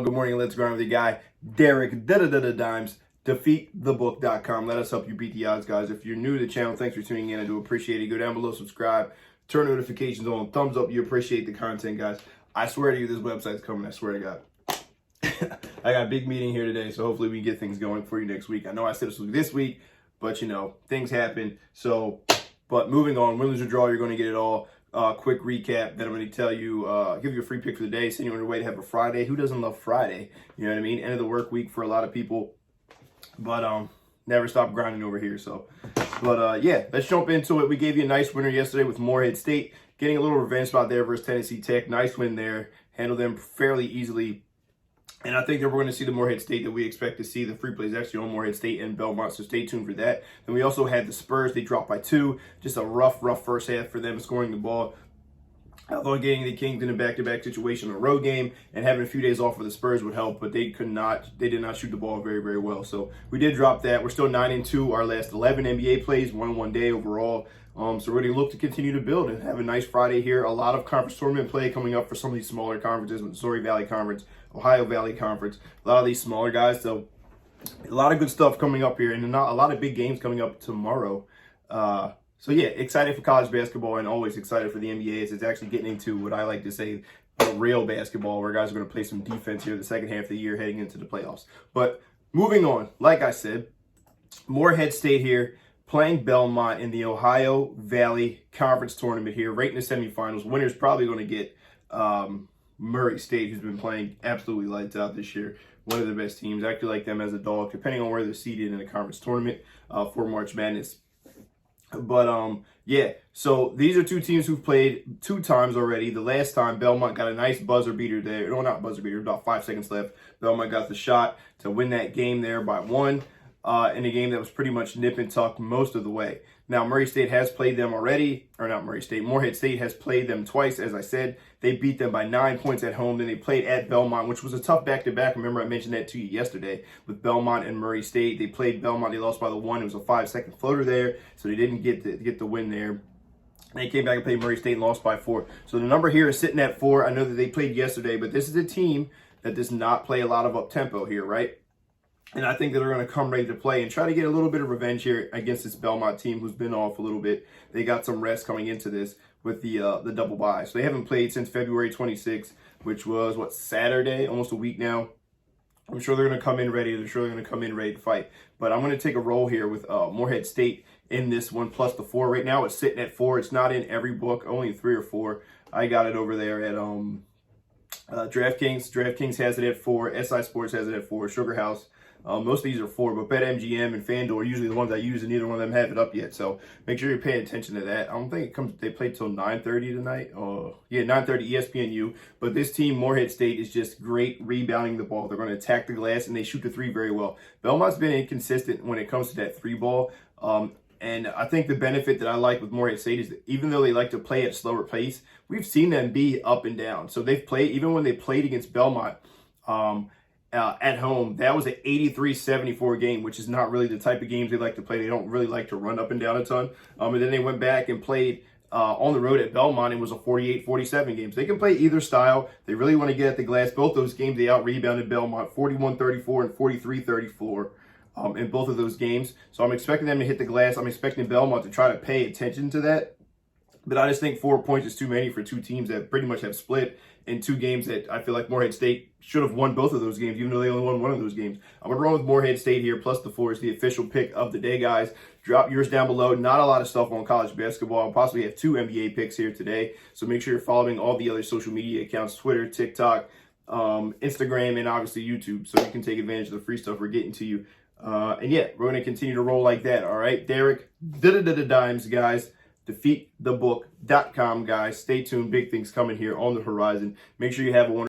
good morning. Let's grind with the guy, Derek Dimes, defeatthebook.com. Let us help you beat the odds, guys. If you're new to the channel, thanks for tuning in. I do appreciate it. Go down below, subscribe, turn notifications on, thumbs up. You appreciate the content, guys. I swear to you, this website's coming. I swear to God. I got a big meeting here today, so hopefully we can get things going for you next week. I know I said this week, but you know, things happen. So, but moving on, win, lose, or draw, you're going to get it all. Quick recap, then I'm going to tell you, give you a free pick for the day, send you on your way to have a Friday. Who doesn't love Friday? You know what I mean? End of the work week for a lot of people, but never stop grinding over here. So, but yeah, let's jump into it. We gave you a nice winner yesterday with Morehead State, getting a little revenge spot there versus Tennessee Tech. Nice win there, handled them fairly easily. And I think that we're going to see the Morehead State that we expect to see. The free plays actually on Morehead State and Belmont, so stay tuned for that. Then we also had the Spurs. They dropped by 2. Just a rough first half for them scoring the ball. Although getting the Kings in a back-to-back situation, a road game, and having a few days off for the Spurs would help, but they did not shoot the ball very, very well. So we did drop that. We're still 9-2. Our last 11 NBA plays, 1 day overall. So we're going to look to continue to build and have a nice Friday here. A lot of conference tournament play coming up for some of these smaller conferences, Missouri Valley Conference, Ohio Valley Conference, a lot of these smaller guys. So a lot of good stuff coming up here, and a lot of big games coming up tomorrow. So yeah, excited for college basketball and always excited for the NBA as it's actually getting into what I like to say, real basketball, where guys are going to play some defense here the second half of the year heading into the playoffs. But moving on, like I said, Morehead State here, playing Belmont in the Ohio Valley Conference Tournament here, right in the semifinals. Winner's probably going to get Murray State, who's been playing absolutely lights out this year. One of the best teams. I actually like them as a dog, depending on where they're seated in the conference tournament for March Madness. But yeah, so these are two teams who've played 2 times already. The last time, Belmont got a nice buzzer beater there. No, not buzzer beater, about 5 seconds left. Belmont got the shot to win that game there by 1. In a game that was pretty much nip and tuck most of the way. Now, Murray State has played them already, or not Murray State, Morehead State has played them twice, as I said. They beat them by 9 points at home. Then they played at Belmont, which was a tough back-to-back. Remember, I mentioned that to you yesterday with Belmont and Murray State. They played Belmont. They lost by the 1. It was a 5-second floater there, so they didn't get the win there. They came back and played Murray State and lost by 4. So the number here is sitting at 4. I know that they played yesterday, but this is a team that does not play a lot of up-tempo here, right? And I think that they're going to come ready to play and try to get a little bit of revenge here against this Belmont team who's been off a little bit. They got some rest coming into this with the double bye. So they haven't played since February 26th, which was, what, Saturday? Almost a week now. I'm sure they're going to come in ready. They're sure they're going to come in ready to fight. But I'm going to take a roll here with Morehead State in this one plus the 4. Right now it's sitting at 4. It's not in every book, only 3 or 4. I got it over there at DraftKings. DraftKings has it at 4. SI Sports has it at 4. Sugar House. Most of these are 4, but BetMGM and FanDuel are usually the ones I use, and neither one of them have it up yet. So make sure you're paying attention to that. I don't think it comes. They play till 9:30 tonight. Yeah, 9:30 ESPNU. But this team, Morehead State, is just great rebounding the ball. They're going to attack the glass, and they shoot the 3 very well. Belmont's been inconsistent when it comes to that 3 ball. And I think the benefit that I like with Morehead State is that even though they like to play at a slower pace, we've seen them be up and down. So they've played, even when they played against Belmont, at home, that was an 83-74 game, which is not really the type of games they like to play. They don't really like to run up and down a ton. And then they went back and played on the road at Belmont. It was a 48-47 game. So they can play either style. They really want to get at the glass. Both those games, they out-rebounded Belmont 41-34 and 43-34 in both of those games. So I'm expecting them to hit the glass. I'm expecting Belmont to try to pay attention to that. But I just think 4 points is too many for 2 teams that pretty much have split in 2 games that I feel like Morehead State should have won both of those games, even though they only won 1 of those games. I'm going to run with Morehead State here, plus the 4 is the official pick of the day, guys. Drop yours down below. Not a lot of stuff on college basketball. I'll possibly have 2 NBA picks here today, so make sure you're following all the other social media accounts, Twitter, TikTok, Instagram, and obviously YouTube, so you can take advantage of the free stuff we're getting to you. And yeah, we're going to continue to roll like that, all right? Derek, Dimes, guys. defeatthebook.com, guys. Stay tuned. Big things coming here on the horizon. Make sure you have a wonderful